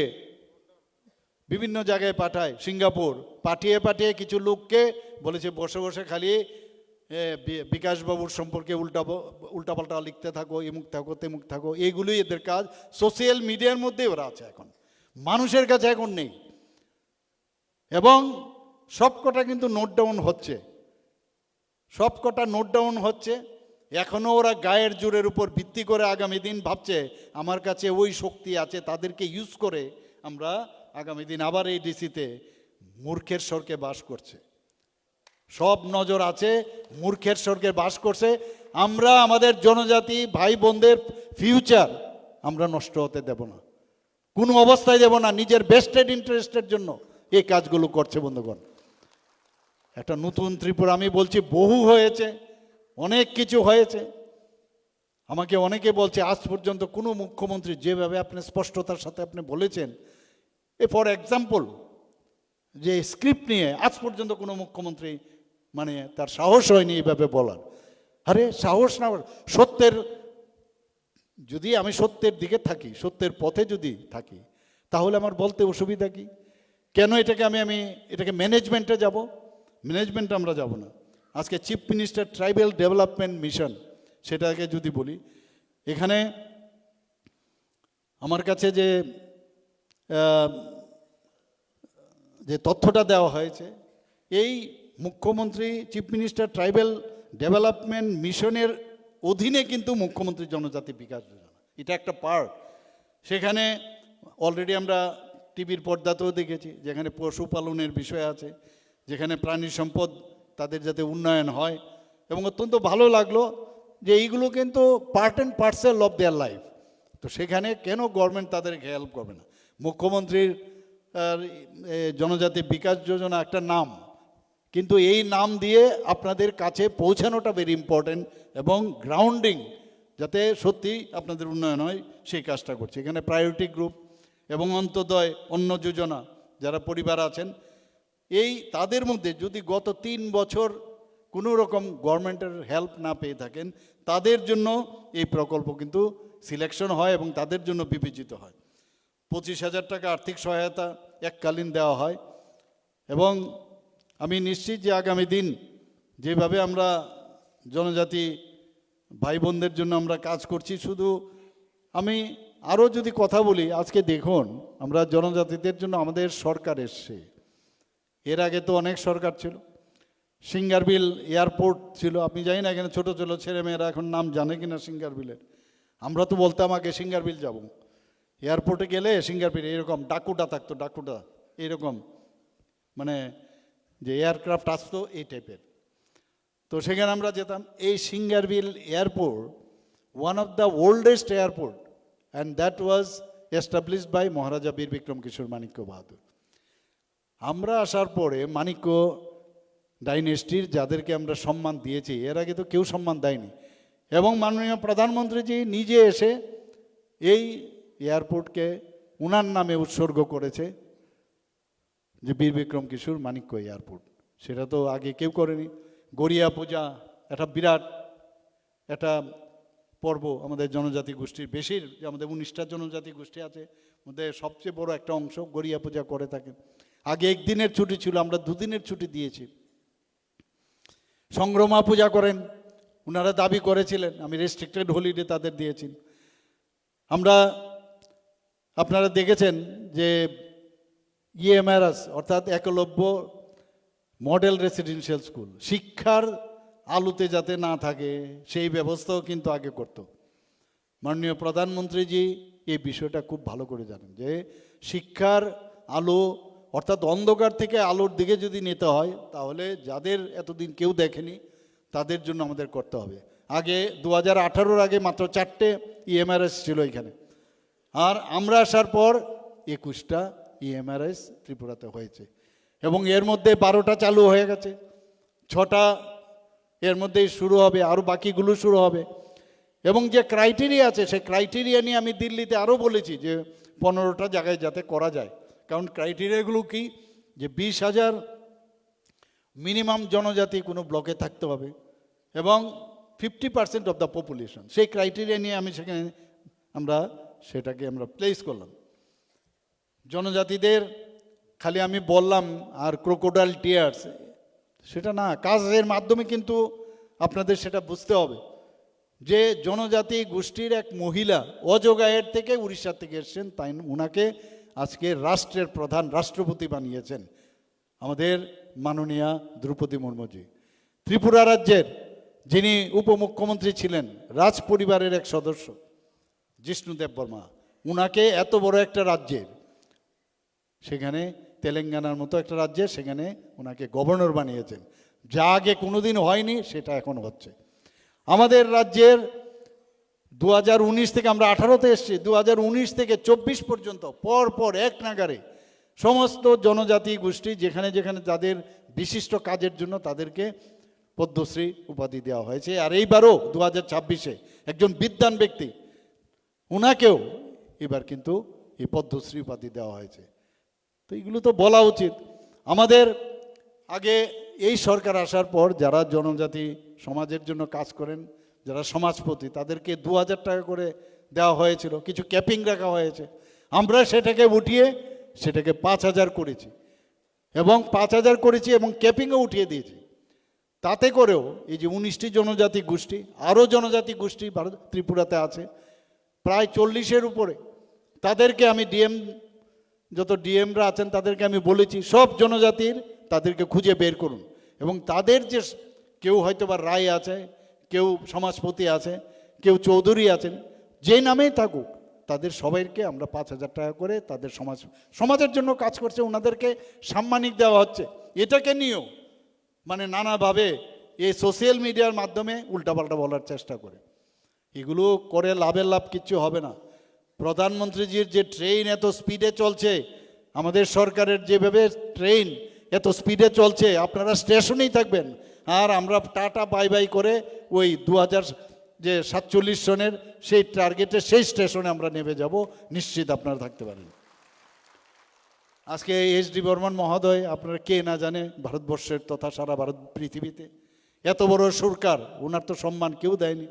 বিভিন্ন জায়গায় পাঠায়, সিঙ্গাপুর, পাঠিয়ে পাঠিয়ে কিছু লোককে বলেছে বসে বসে খালি বিকাশবাবুর সম্পর্কে উল্টাপাল্টা লিখতে থাকো, এমুক থাকো তেমুক থাকো, এইগুলোই এদের কাজ। সোশ্যাল মিডিয়ার মধ্যেই ওরা আছে, এখন মানুষের কাছে এখন নেই। এবং সবকটা কিন্তু নোট ডাউন হচ্ছে, সবকটা নোট ডাউন হচ্ছে। এখনও ওরা গায়ের জোরের উপর ভিত্তি করে আগামী দিন ভাবছে আমার কাছে ওই শক্তি আছে, তাদেরকে ইউজ করে আমরা আগামী দিন আবার এই ডিসিতে মূর্খের স্বর্গে বাস করছে। সব নজর আছে, মূর্খের স্বর্গে বাস করছে। আমরা আমাদের জনজাতি ভাই বোনদের ফিউচার আমরা নষ্ট হতে দেব না, কোনো অবস্থায় দেব না। নিজের বেস্টেড ইন্টারেস্টের জন্য এই কাজগুলো করছে বন্ধুগণ। একটা নতুন ত্রিপুরা, আমি বলছি বহু হয়েছে, অনেক কিছু হয়েছে। আমাকে অনেকে বলছে আজ পর্যন্ত কোনো মুখ্যমন্ত্রী যেভাবে আপনি স্পষ্টতার সাথে আপনি বলেছেন, ফর এক্সাম্পল যে স্ক্রিপ্ট নিয়ে আজ পর্যন্ত কোনো মুখ্যমন্ত্রী মানে তার সাহস হয়নি এইভাবে বলার। আরে সাহস না, সত্যের, যদি আমি সত্যের দিকে থাকি, সত্যের পথে যদি থাকি, তাহলে আমার বলতে অসুবিধা কি? কেন এটাকে আমি এটাকে ম্যানেজমেন্টে যাব? ম্যানেজমেন্টে আমরা যাব না। আজকে chief minister tribal development mission, সেটাকে যদি বলি, এখানে আমার কাছে যে তথ্যটা দেওয়া হয়েছে, এই মুখ্যমন্ত্রী চিফ মিনিস্টার ট্রাইবাল ডেভেলপমেন্ট মিশনের অধীনে কিন্তু মুখ্যমন্ত্রী জনজাতি বিকাশ যোজনা, এটা একটা পার্ট। সেখানে অলরেডি আমরা টিভির পর্দাতেও দেখেছি, যেখানে পশুপালনের বিষয় আছে, যেখানে প্রাণী সম্পদ তাদের যাতে উন্নয়ন হয়। এবং অত্যন্ত ভালো লাগলো যে এইগুলো কিন্তু part and parcel of their life. তো সেখানে কেন গভর্নমেন্ট তাদেরকে হেল্প করবে না? মুখ্যমন্ত্রীর জনজাতি বিকাশ যোজনা একটা নাম, কিন্তু এই নাম দিয়ে আপনাদের কাছে পৌঁছানোটা ভেরি ইম্পর্টেন্ট, এবং গ্রাউন্ডিং যাতে সত্যি আপনাদের উন্নয়ন হয় সেই কাজটা করছে। এখানে প্রায়োরিটি গ্রুপ এবং অন্তোদয় অন্ন যোজনা, যারা পরিবার আছেন, এই তাদের মধ্যে যদি গত 3 বছর কোনো রকম গভর্নমেন্টের হেল্প না পেয়ে থাকেন, তাদের জন্য এই প্রকল্প কিন্তু সিলেকশন হয় এবং তাদের জন্য বিবেচিত হয়। 25,000 টাকা আর্থিক সহায়তা এককালীন দেওয়া হয়। এবং আমি নিশ্চিত যে আগামী দিন যেভাবে আমরা জনজাতি ভাই বোনদের জন্য আমরা কাজ করছি, শুধু আমি আরও যদি কথা বলি, আজকে দেখুন আমরা জনজাতিদের জন্য আমাদের সরকার এসছে। এর আগে তো অনেক সরকার ছিল, সিঙ্গারবিল এয়ারপোর্ট ছিল, আপনি জানি না এখানে ছোটো ছোটো ছেলেমেয়েরা এখন নাম জানে কিনা সিঙ্গারবিলের। আমরা তো বলতাম আগে সিঙ্গারবিল যাব, এয়ারপোর্টে গেলে সিঙ্গারবিল এরকম ডাকুটা থাকতো, ডাকুটা এরকম মানে যে এয়ারক্রাফট আসতো এই টাইপের। তো সেখানে আমরা যেতাম। এই Singerbhil airport one of the oldest airport, and that was established by Maharaja Bir Bikram কিশোর মাণিক্য বাহাদুর। আমরা আসার পরে মাণিক্য ডাইনেস্টির যাদেরকে আমরা সম্মান দিয়েছি, এর আগে তো কেউ সম্মান দেয়নি। এবং মাননীয় প্রধানমন্ত্রীজি নিজে এসে এই এয়ারপোর্টকে ওনার নামে উৎসর্গ করেছে, যে বীর বিক্রম কিশোর মাণিক্য এয়ারপোর্ট। সেটা তো আগে কেউ করেনি। গড়িয়া পূজা একটা বিরাট একটা পর্ব আমাদের জনজাতি গোষ্ঠীর, বেশির আমাদের 19টা জনজাতি গোষ্ঠী আছে, মধ্যে সবচেয়ে বড় একটা অংশ গড়িয়া পূজা করে থাকে। আগে 1 দিনের ছুটি ছিল, আমরা 2 দিনের ছুটি দিয়েছি। সংগ্রমা পূজা করেন, ওনারা দাবি করেছিলেন, আমি রেস্ট্রিক্টেড হলিডে তাদের দিয়েছি। আমরা আপনারা দেখেছেন যে ইএমআরএস অর্থাৎ একলব্য মডেল রেসিডেন্সিয়াল স্কুল, শিক্ষার আলোতে যাতে না থাকে সেই ব্যবস্থাও কিন্তু আগে করত। মাননীয় প্রধানমন্ত্রীজি এই বিষয়টা খুব ভালো করে জানেন যে শিক্ষার আলো অর্থাৎ অন্ধকার থেকে আলোর দিকে যদি নিতে হয়, তাহলে যাদের এতদিন কেউ দেখেনি তাদের জন্য আমাদের করতে হবে। আগে 2018-র আগে মাত্র 4টে ইএমআরএস ছিল এখানে, আর আমরা আসার পর 21টা ইএমআরএস ত্রিপুরাতে হয়েছে, এবং এর মধ্যে 12টা চালু হয়ে গেছে, 6টা এর মধ্যেই শুরু হবে, আরও বাকিগুলো শুরু হবে। এবং যে ক্রাইটেরিয়া আছে সেই ক্রাইটেরিয়া নিয়ে আমি দিল্লিতে আরও বলেছি যে 15টা জায়গায় যাতে করা যায়। কারণ ক্রাইটেরিয়াগুলো কি, যে 20,000 মিনিমাম জনজাতি কোনো ব্লকে থাকতে হবে এবং 50% অফ দ্য পপুলেশন, সেই ক্রাইটেরিয়া নিয়ে আমি সেখানে সেটাকে আমরা প্লেস করলাম। জনজাতিদের খালি আমি বললাম আর ক্রোকোডাইল টিয়ার্স, সেটা না, কাজের মাধ্যমে কিন্তু আপনাদের সেটা বুঝতে হবে যে জনজাতি গোষ্ঠীর এক মহিলা অজগায়ের থেকে উড়িষ্যা থেকে এসছেন, তাই ওনাকে আজকে রাষ্ট্রের প্রধান রাষ্ট্রপতি বানিয়েছেন আমাদের মাননীয়া দ্রৌপদী মুর্মুজি। ত্রিপুরা রাজ্যের যিনি উপমুখ্যমন্ত্রী ছিলেন, রাজ পরিবারের এক সদস্য জিষ্ণু দেববর্মা, উনাকে এত বড় একটা রাজ্যের, সেখানে তেলেঙ্গানার মতো একটা রাজ্যে, সেখানে ওনাকে গভর্নর বানিয়েছেন, যা আগে কোনোদিন হয়নি, সেটা এখন হচ্ছে। আমাদের রাজ্যের 2019 থেকে, আমরা 18তে এসছি, 2019 থেকে 24 পর্যন্ত পর এক নাগারে সমস্ত জনজাতি গোষ্ঠী যেখানে যেখানে যাদের বিশিষ্ট কাজের জন্য তাদেরকে পদ্মশ্রী উপাধি দেওয়া হয়েছে। আর এইবারও 2026-এ একজন বিদ্বান ব্যক্তি, ওনাকেও এবার কিন্তু এই পদ্মশ্রী উপাধি দেওয়া হয়েছে। তো এগুলো তো বলা উচিত। আমাদের আগে এই সরকার আসার পর যারা জনজাতি সমাজের জন্য কাজ করেন, যারা সমাজপতি, তাদেরকে 2,000 টাকা করে দেওয়া হয়েছিল, কিছু ক্যাপিং রাখা হয়েছে। আমরা সেটাকে উঠিয়ে সেটাকে 5,000 করেছি এবং 5,000 করেছি এবং ক্যাপিংও উঠিয়ে দিয়েছি। তাতে করেও এই যে 19টি জনজাতি গোষ্ঠী, আরও জনজাতি গোষ্ঠী ত্রিপুরাতে আছে প্রায় 40-এর উপরে, তাদেরকে আমি যত ডিএমরা আছেন তাদেরকে আমি বলেছি সব জনজাতির তাদেরকে খুঁজে বের করুন এবং তাদের যে কেউ হয়তো বা রায় আছে, কেউ সমাজপতি আছে, কেউ চৌধুরী আছেন, যে নামেই থাকুক, তাদের সবাইকে আমরা 5,000 টাকা করে তাদের সমাজের জন্য কাজ করছে, ওনাদেরকে সাম্মানিক দেওয়া হচ্ছে। এটাকে নিয়েও মানে নানাভাবে এই সোশ্যাল মিডিয়ার মাধ্যমে উল্টাপাল্টা বলার চেষ্টা করে, এগুলো করে লাভের লাভ কিচ্ছু হবে না। প্রধানমন্ত্রীজির যে ট্রেন এত স্পিডে চলছে, আমাদের সরকারের যেভাবে ট্রেন এত স্পিডে চলছে, আপনারা স্টেশনেই থাকবেন আর আমরা টাটা বাই বাই করে ওই 2047 সনের সেই টার্গেটে সেই স্টেশনে আমরা নেমে যাব, নিশ্চিত আপনারা থাকতে পারেন। আজকে এইচ.ডি. বর্মন মহোদয়, আপনারা কে না জানে ভারতবর্ষের তথা সারা ভারত পৃথিবীতে এত বড় সরকার, ওনার তো সম্মান কেউ দেয়নি।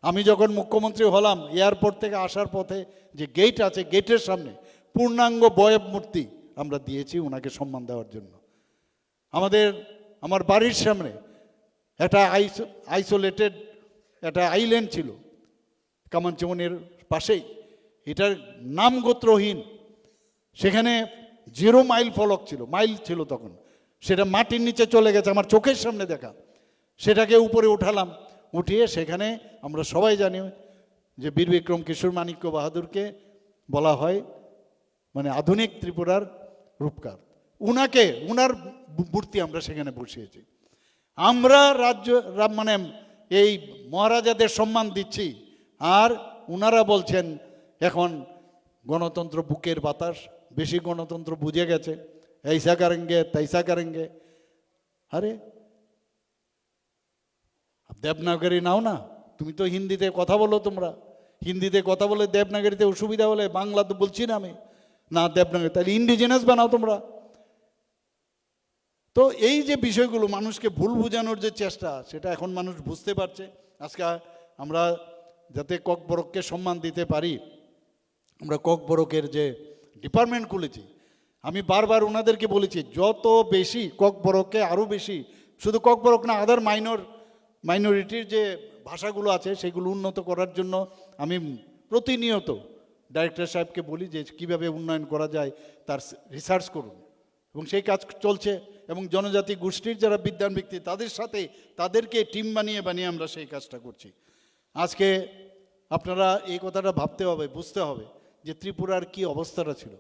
আমি যখন মুখ্যমন্ত্রী হলাম, এয়ারপোর্ট থেকে আসার পথে যে গেট আছে, গেটের সামনে পূর্ণাঙ্গ বয়ব মূর্তি আমরা দিয়েছি ওনাকে সম্মান দেওয়ার জন্য। আমার বাড়ির সামনে একটা আইসোলেটেড একটা আইল্যান্ড ছিল কামানচমনের পাশেই, এটার নাম গোত্রহীন, সেখানে 0 মাইল ফলক ছিল, মাইল ছিল তখন, সেটা মাটির নিচে চলে গেছে, আমার চোখের সামনে দেখা। সেটাকে উপরে উঠালাম, উঠিয়ে সেখানে আমরা সবাই জানি যে বীর বিক্রম কিশোর মাণিক্য বাহাদুরকে বলা হয় মানে আধুনিক ত্রিপুরার রূপকার, উনার মূর্তি আমরা সেখানে বসিয়েছি। আমরা মানে এই মহারাজাদের সম্মান দিচ্ছি আর উনারা বলছেন এখন গণতন্ত্র বুকের বাতাস, বেশি গণতন্ত্র বুঝে গেছে, এইসা করেঙ্গে তৈসা করেঙ্গে। আরে দেবনাগরী নাও না, তুমি তো হিন্দিতে কথা বলো, তোমরা হিন্দিতে কথা বলে দেবনাগরীতে অসুবিধা হলে, বাংলা তো বলছি না আমি, না দেবনাগরী, তাহলে ইন্ডিজিনাস বানাও তোমরা। তো এই যে বিষয়গুলো মানুষকে ভুল বোঝানোর যে চেষ্টা, সেটা এখন মানুষ বুঝতে পারছে। আজকে আমরা যাতে ককবরককে সম্মান দিতে পারি, আমরা ককবরকের যে ডিপার্টমেন্ট খুলেছি, আমি বারবার ওনাদেরকে বলেছি যত বেশি ককবরককে আরও বেশি, শুধু ককবরক না, আদার মাইনরিটির যে ভাষাগুলো আছে সেগুলো উন্নত করার জন্য আমি প্রতিনিয়ত ডাইরেক্টর সাহেবকে বলি যে কীভাবে উন্নয়ন করা যায় তার রিসার্চ করুন, এবং সেই কাজ চলছে। এবং জনজাতি গোষ্ঠীর যারা বিদ্বান ব্যক্তি, তাদের সাথে তাদেরকে টিম বানিয়ে আমরা সেই কাজটা করছি। আজকে আপনারা এই কথাটা ভাবতে হবে, বুঝতে হবে যে ত্রিপুরার কি অবস্থাটা ছিল।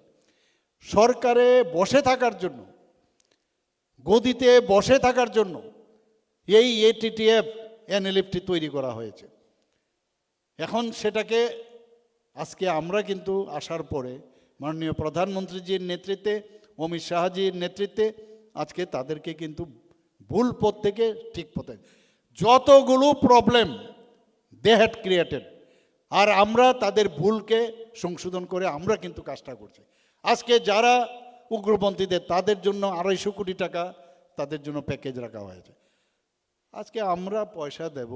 সরকারে বসে থাকার জন্য, গদিতে বসে থাকার জন্য এই এটিটিএফ এনএলএফটি তৈরি করা হয়েছে। এখন সেটাকে আজকে আমরা কিন্তু আসার পরে মাননীয় প্রধানমন্ত্রীজির নেতৃত্বে, অমিত শাহজির নেতৃত্বে আজকে তাদেরকে কিন্তু ভুল পথ থেকে ঠিক পথে, যতগুলো প্রবলেম দে হ্যাড ক্রিয়েটেড, আর আমরা তাদের ভুলকে সংশোধন করে আমরা কিন্তু কাজটা করছি। আজকে যারা উগ্রপন্থীদের, তাদের জন্য 250 কোটি টাকা তাদের জন্য প্যাকেজ রাখা হয়েছে। আজকে আমরা পয়সা দেব,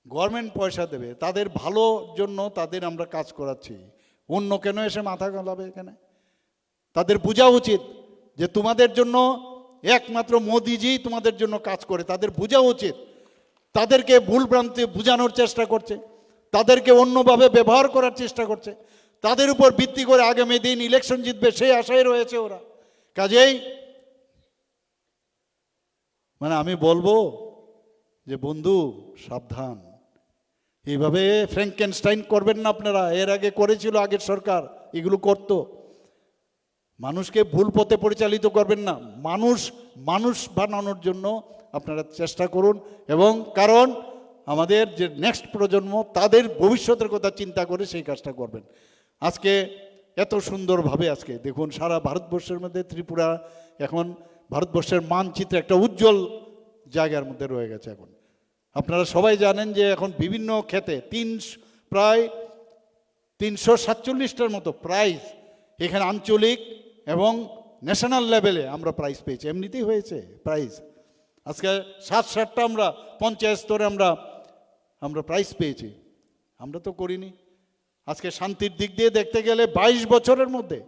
গভর্নমেন্ট পয়সা দেবে, তাদের ভালোর জন্য তাদের আমরা কাজ করাচ্ছি। অন্য কেন এসে মাথা গলাবে এখানে? তাদের বোঝা উচিত যে তোমাদের জন্য একমাত্র মোদিজি তোমাদের জন্য কাজ করে। তাদের বোঝা উচিত। তাদেরকে ভুল ভ্রান্তি বোঝানোর চেষ্টা করছে, তাদেরকে অন্যভাবে ব্যবহার করার চেষ্টা করছে, তাদের উপর ভিত্তি করে আগামী দিন ইলেকশন জিতবে সেই আশায় রয়েছে ওরা। কাজেই মানে আমি বলবো যে বন্ধু সাবধান, এইভাবে ফ্র্যাঙ্কেনস্টাইন করবেন না আপনারা। এর আগে করেছিল আগের সরকার, এগুলো করত। মানুষকে ভুল পথে পরিচালিত করবেন না। মানুষ বানানোর জন্য আপনারা চেষ্টা করুন, এবং কারণ আমাদের যে নেক্সট প্রজন্ম তাদের ভবিষ্যতের কথা চিন্তা করে সেই কাজটা করবেন। আজকে এত সুন্দরভাবে আজকে দেখুন সারা ভারতবর্ষের মধ্যে ত্রিপুরা এখন ভারতবর্ষের মানচিত্রে একটা উজ্জ্বল জায়গার মধ্যে রয়ে গেছে। এখন আপনারা সবাই জানেন যে এখন বিভিন্ন ক্ষেত্রে প্রায় 347টার মতো প্রাইজ এখানে আঞ্চলিক এবং ন্যাশনাল লেভেলে আমরা প্রাইজ পেয়েছি। এমনিতেই হয়েছে প্রাইজ। আজকে 7-8টা আমরা পঞ্চায়েত স্তরে আমরা প্রাইজ পেয়েছি। আমরা তো করিনি। আজকে শান্তির দিক দিয়ে দেখতে গেলে 22 বছরের মধ্যে,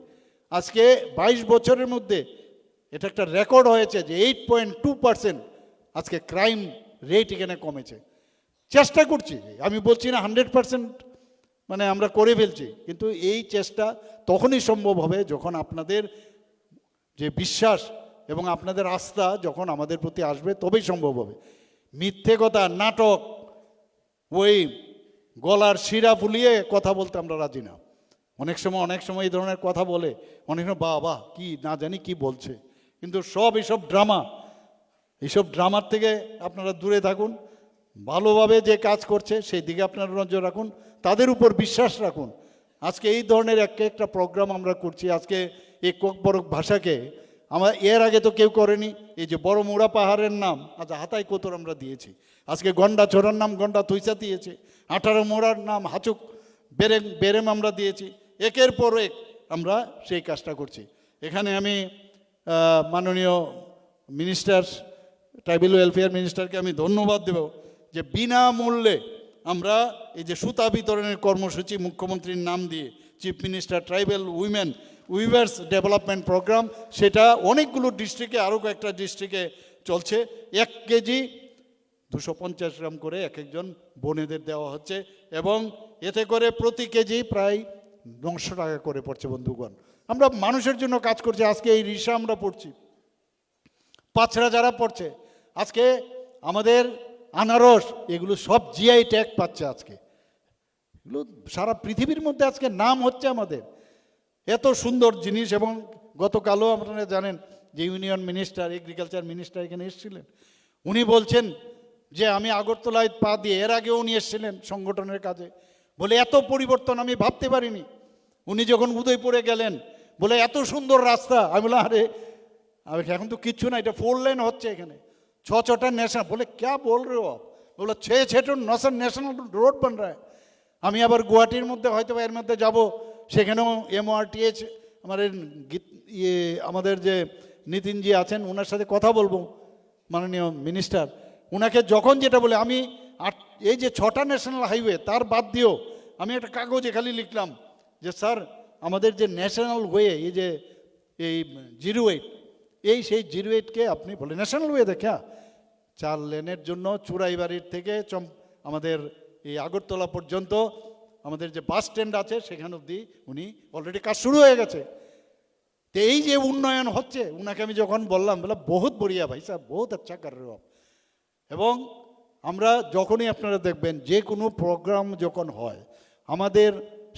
আজকে 22 বছরের মধ্যে এটা একটা রেকর্ড হয়েছে যে 8.2% আজকে ক্রাইম রেট এখানে কমেছে। চেষ্টা করছি, আমি বলছি না 100% মানে আমরা করে ফেলছি, কিন্তু এই চেষ্টা তখনই সম্ভব হবে যখন আপনাদের যে বিশ্বাস এবং আপনাদের আস্থা যখন আমাদের প্রতি আসবে, তবেই সম্ভব হবে। মিথ্যে কথা, নাটক, ওই গলার শিরা ফুলিয়ে কথা বলতে আমরা রাজি না। অনেক সময় এই ধরনের কথা বলে, অনেক সময় বাহ কি না জানি কি বলছে, কিন্তু এইসব ড্রামার থেকে আপনারা দূরে থাকুন। ভালোভাবে যে কাজ করছে সেই দিকে আপনারা নজর রাখুন, তাদের উপর বিশ্বাস রাখুন। আজকে এই ধরনের একটা প্রোগ্রাম আমরা করছি। আজকে এই কোকবরক ভাষাকে আমরা এর আগে তো কেউ করেনি। এই যে বড় মুড়া পাহাড়ের নাম আজ হাতাই কোতর আমরা দিয়েছি। আজকে গন্ডা ছোড়ার নাম গন্ডা থুইসা দিয়েছে। 18 মোড়ার নাম হাচুক বেরেম আমরা দিয়েছি। একের পর এক আমরা সেই কাজটা করছি। এখানে আমি মাননীয় মিনিস্টার, ট্রাইবাল ওয়েলফেয়ার মিনিস্টারকে আমি ধন্যবাদ দেব যে বিনামূল্যে আমরা এই যে সুতা বিতরণের কর্মসূচি মুখ্যমন্ত্রীর নাম দিয়ে chief minister tribal weavers development program, সেটা অনেকগুলো ডিস্ট্রিক্টে, আরও কয়েকটা ডিস্ট্রিক্টে চলছে। 1 কেজি 250 গ্রাম করে এক একজন বোনেদের দেওয়া হচ্ছে, এবং এতে করে প্রতি কেজি প্রায় 900 টাকা করে পড়ছে। বন্ধুগণ, আমরা মানুষের জন্য কাজ করছি। আজকে এই রিসা আমরা পড়ছি, পাঁচরা যারা পড়ছে, আজকে আমাদের আনারস, এগুলো সব জিআই ট্যাগ পাচ্ছে। আজকে এগুলো সারা পৃথিবীর মধ্যে আজকে নাম হচ্ছে আমাদের। এত সুন্দর জিনিস। এবং গতকালও আপনারা জানেন যে ইউনিয়ন মিনিস্টার, এগ্রিকালচার মিনিস্টার এখানে এসেছিলেন। উনি বলছেন যে আমি আগরতলায় পা দিয়ে, এর আগেও উনি এসেছিলেন সংগঠনের কাজে, বলে এত পরিবর্তন আমি ভাবতে পারিনি। উনি যখন উদয়পুরে গেলেন বলে এত সুন্দর রাস্তা, আমি বললাম আরে এখন তো কিচ্ছু না, এটা 4 লেন হচ্ছে এখানে, 6-6টা ন্যাশনাল। বলে ক্যা বল রে हो? बोला 6-6 ন্যাশনাল রোড बन रहा है। আমি আবার গুয়াহাটির মধ্যে হয়তো এর মধ্যে যাব, সেখানেও MRTH আমাদের যে নীতিনজি আছেন ওনার সাথে কথা বলবো, মাননীয় মিনিস্টার। ওনাকে যখন যেটা বলে, আমি এই যে 6টা ন্যাশনাল হাইওয়ে তার বাদ দিয়েও আমি একটা কাগজে খালি লিখলাম যে স্যার আমাদের যে ন্যাশনাল ওয়ে, এই যে এই 08, সেই 08কে আপনি বলে ন্যাশনাল ওয়ে দেখা 4 লেনের জন্য চুরাইবাড়ির থেকে আমাদের এই আগরতলা পর্যন্ত আমাদের যে বাস স্ট্যান্ড আছে সেখান অবধি উনি অলরেডি কাজ শুরু হয়ে গেছে। তো এই যে উন্নয়ন হচ্ছে, উনাকে আমি যখন বললাম, বলে বহুত বড়িয়া ভাই সাহেব, বহুত আচ্ছা কর রহে হো। এবং আমরা যখনই আপনারা দেখবেন যে কোনো প্রোগ্রাম যখন হয় আমাদের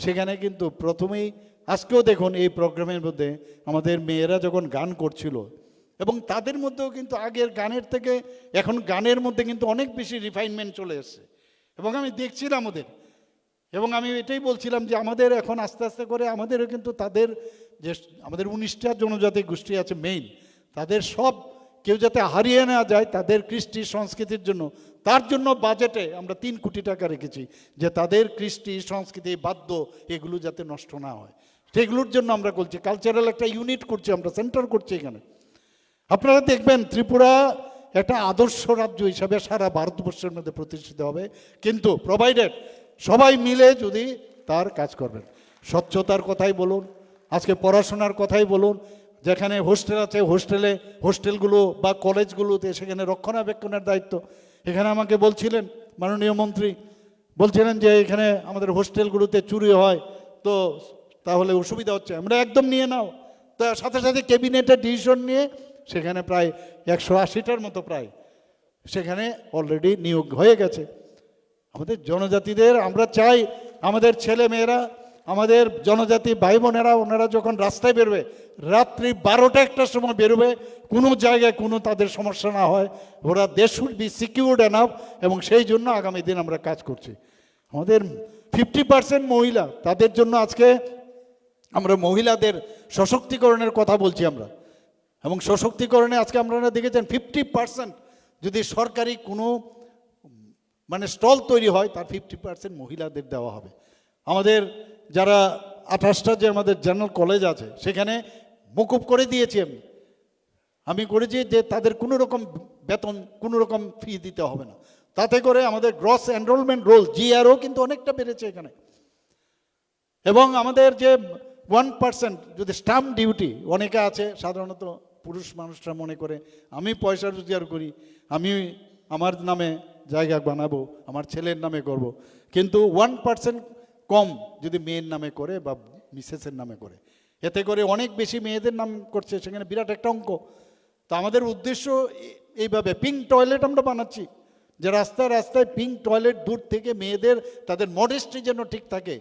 সেখানে কিন্তু প্রথমেই, আজকেও দেখুন এই প্রোগ্রামের মধ্যে আমাদের মেয়েরা যখন গান করছিল, এবং তাদের মধ্যেও কিন্তু আগের গানের থেকে এখন গানের মধ্যে কিন্তু অনেক বেশি রিফাইনমেন্ট চলে এসছে। এবং আমি দেখছিলাম ওদের, এবং আমি এটাই বলছিলাম যে আমাদের এখন আস্তে আস্তে করে আমাদেরও কিন্তু তাদের যে আমাদের 19টা জনজাতি গোষ্ঠী আছে মেইন, তাদের সব কেউ যাতে হারিয়ে না যায় তাদের কৃষ্টি সংস্কৃতির জন্য, তার জন্য বাজেটে আমরা 3 কোটি টাকা রেখেছি যে তাদের কৃষ্টি সংস্কৃতি বাদ্য এগুলো যাতে নষ্ট না হয়। সেগুলোর জন্য আমরা করছি, কালচারাল একটা ইউনিট করছি, আমরা সেন্টার করছি এখানে। আপনারা দেখবেন ত্রিপুরা একটা আদর্শ রাজ্য হিসাবে সারা ভারতবর্ষের মধ্যে প্রতিষ্ঠিত হবে, কিন্তু প্রোভাইডেড সবাই মিলে যদি তার কাজ করবেন। স্বচ্ছতার কথাই বলুন, আজকে পড়াশোনার কথাই বলুন, যেখানে হোস্টেল আছে হোস্টেলগুলো বা কলেজগুলোতে সেখানে রক্ষণাবেক্ষণের দায়িত্ব। এখানে আমাকে বলছিলেন মাননীয় মন্ত্রী, বলছিলেন যে এখানে আমাদের হোস্টেলগুলোতে চুরি হয়, তো তাহলে অসুবিধা হচ্ছে। আমরা একদম নিয়ে নাও, তা সাথে সাথে ক্যাবিনেটের ডিসিশন নিয়ে সেখানে প্রায় 180টার মতো প্রায় সেখানে অলরেডি নিয়োগ হয়ে গেছে। আমাদের জনজাতিদের আমরা চাই, আমাদের ছেলে মেয়েরা, আমাদের জনজাতি ভাই বোনেরা, ওনারা যখন রাস্তায় বেরোবে, রাত্রি 12টা-1টার সময় বেরোবে, কোনো জায়গায় কোনো তাদের সমস্যা না হয়, ওরা they should be secured enough. এবং সেই জন্য আগামী দিন আমরা কাজ করছি। আমাদের 50% মহিলা, তাদের জন্য আজকে আমরা মহিলাদের সশক্তিকরণের কথা বলছি আমরা। এবং সশক্তিকরণে আজকে আপনারা দেখেছেন 50% যদি সরকারি কোনো মানে স্টল তৈরি হয়, তার 50% মহিলাদের দেওয়া হবে। আমাদের যারা 28টা যে আমাদের জেনারেল কলেজ আছে সেখানে মকুব করে দিয়েছি আমি করেছি যে তাদের কোনো রকম বেতন, কোনো রকম ফি দিতে হবে না। তাতে করে আমাদের গ্রস এনরোলমেন্ট রোল GRO কিন্তু অনেকটা বেড়েছে এখানে। এবং আমাদের যে 1% যদি স্টাম্প ডিউটি, অনেকে আছে সাধারণত পুরুষ মানুষরা মনে করে আমি পয়সা রোজগার করি, আমি আমার নামে জায়গা বানাবো, আমার ছেলের নামে করব, কিন্তু 1% কম যদি মেয়ের নামে করে বা মিসেসের নামে করে, এতে করে অনেক বেশি মেয়েদের নাম করছে, সেখানে বিরাট একটা অঙ্ক। তো আমাদের উদ্দেশ্য এইভাবে পিঙ্ক টয়লেট আমরা বানাচ্ছি, যে রাস্তায় রাস্তায় পিঙ্ক টয়লেট, দূর থেকে মেয়েদের তাদের মডেস্টি যেন ঠিক থাকে,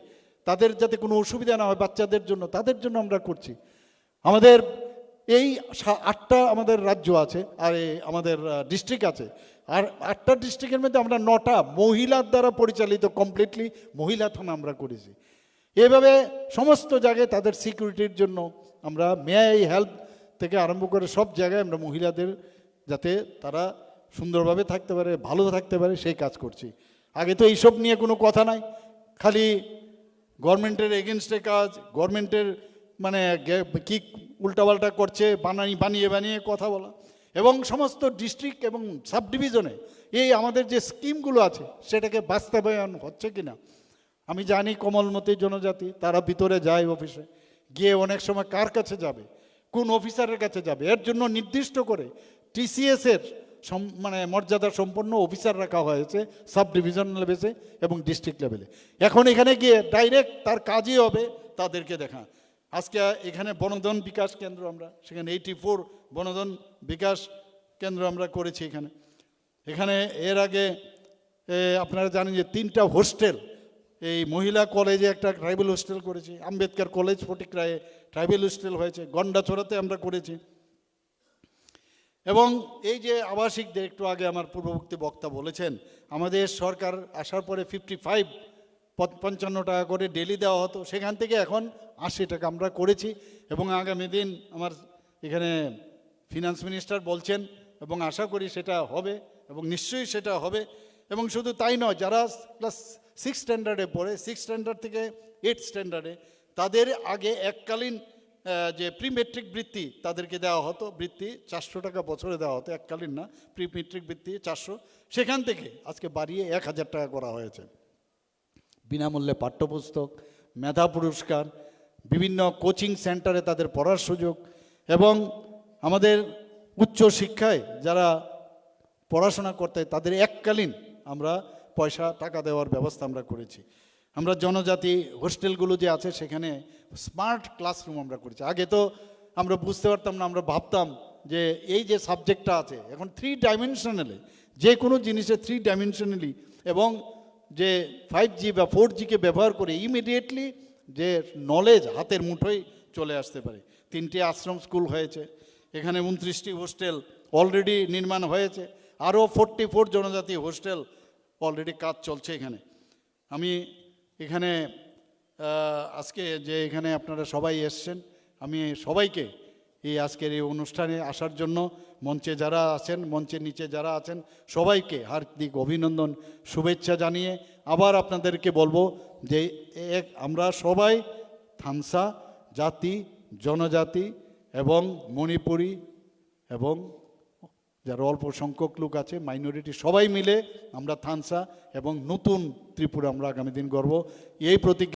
তাদের যাতে কোনো অসুবিধা না হয় বাচ্চাদের জন্য, তাদের জন্য আমরা করছি। আমাদের এই 8টা আমাদের রাজ্য আছে, আর আমাদের ডিস্ট্রিক্ট আছে, আর 8টা ডিস্ট্রিক্টের মধ্যে আমরা 9টা মহিলার দ্বারা পরিচালিত কমপ্লিটলি মহিলা থানা আমরা করেছি। এভাবে সমস্ত জায়গায় তাদের সিকিউরিটির জন্য আমরা মেয়ে হেল্প থেকে আরম্ভ করে সব জায়গায় আমরা মহিলাদের যাতে তারা সুন্দরভাবে থাকতে পারে, ভালো থাকতে পারে, সেই কাজ করছি। আগে তো এইসব নিয়ে কোনো কথা নাই, খালি গভর্নমেন্টের এগেনস্টে কাজ, গভর্নমেন্টের মানে কি উল্টাপাল্টা করছে বানিয়ে বানিয়ে কথা বলা। এবং সমস্ত ডিস্ট্রিক্ট এবং সাব ডিভিশনে এই আমাদের যে স্কিমগুলো আছে সেটাকে বাস্তবায়ন হচ্ছে কিনা। আমি জানি কমলমতি জনজাতি তারা ভিতরে যায় অফিসে, গিয়ে অনেক সময় কার কাছে যাবে, কোন অফিসারের কাছে যাবে, এর জন্য নির্দিষ্ট করে TCS-এর মানে মর্যাদা সম্পন্ন অফিসার রাখা হয়েছে সাব ডিভিশন লেভেলে এবং ডিস্ট্রিক্ট লেভেলে। এখন এখানে গিয়ে ডাইরেক্ট তার কাজই হবে তাদেরকে দেখা। আজকে এখানে বনধন বিকাশ কেন্দ্র, আমরা সেখানে 84 বনধন বিকাশ কেন্দ্র আমরা করেছি এখানে এর আগে আপনারা জানেন যে 3টা হোস্টেল, এই মহিলা কলেজে একটা ট্রাইবেল হোস্টেল করেছি, আম্বেদকর কলেজ ফটিকরায়ে ট্রাইবেল হোস্টেল হয়েছে, গন্ডাছড়াতে আমরা করেছি। এবং এই যে আবাসিকদের, একটু আগে আমার পূর্ববর্তী বক্তা বলেছেন, আমাদের সরকার আসার পরে 55 টাকা করে ডেলি দেওয়া হতো, সেখান থেকে এখন 80 টাকা আমরা করেছি। এবং আগামী দিন আমার এখানে ফিনান্স মিনিস্টার বলছেন এবং আশা করি সেটা হবে এবং নিশ্চয়ই সেটা হবে। এবং শুধু তাই নয়, যারা ক্লাস 6 স্ট্যান্ডার্ডে পড়ে, 6 স্ট্যান্ডার্ড থেকে 8 স্ট্যান্ডার্ডে, তাদের আগে এককালীন যে প্রি মেট্রিক বৃত্তি তাদেরকে দেওয়া হতো, বৃত্তি 400 টাকা বছরে দেওয়া হতো, এককালীন না, প্রি মেট্রিক বৃত্তি 400, সেখান থেকে আজকে বাড়িয়ে 1000 টাকা করা হয়েছে। বিনামূল্যে পাঠ্যপুস্তক, মেধা পুরস্কার, বিভিন্ন কোচিং সেন্টারে তাদের পড়ার সুযোগ, এবং আমাদের উচ্চ শিক্ষায় যারা পড়াশোনা করতে তাদের এককালীন আমরা পয়সা টাকা দেওয়ার ব্যবস্থা আমরা করেছি। আমরা জনজাতি হোস্টেলগুলো যে আছে সেখানে স্মার্ট ক্লাসরুম আমরা করেছি। আগে তো আমরা বুঝতে পারতাম না, আমরা ভাবতাম যে এই যে সাবজেক্টটা আছে এখন 3 ডাইমেনশনালি, যে কোনো জিনিসে 3 ডাইমেনশনালি, এবং যে 5G বা 4G-কে ব্যবহার করে ইমিডিয়েটলি যে নলেজ হাতের মুঠোয় চলে আসতে পারে। 3টে আশ্রম স্কুল হয়েছে এখানে, 29টি হোস্টেল অলরেডি নির্মাণ হয়েছে, আরও 44 জনজাতি হোস্টেল অলরেডি কাজ চলছে এখানে। আমি এখানে আজকে যে এখানে আপনারা সবাই এসছেন, আমি সবাইকে এই আজকের এই অনুষ্ঠানে আসার জন্য, মঞ্চে যারা আছেন, মঞ্চের নিচে যারা আছেন, সবাইকে হার্দিক অভিনন্দন, শুভেচ্ছা জানিয়ে আবার আপনাদেরকে বলবো যে আমরা সবাই থানসা জাতি, জনজাতি এবং মণিপুরি এবং যারা অল্প সংখ্যক লোক আছে মাইনরিটি, সবাই মিলে আমরা থানসা এবং নতুন ত্রিপুরা আমরা আগামী দিন গড়ব, এই প্রতিজ্ঞা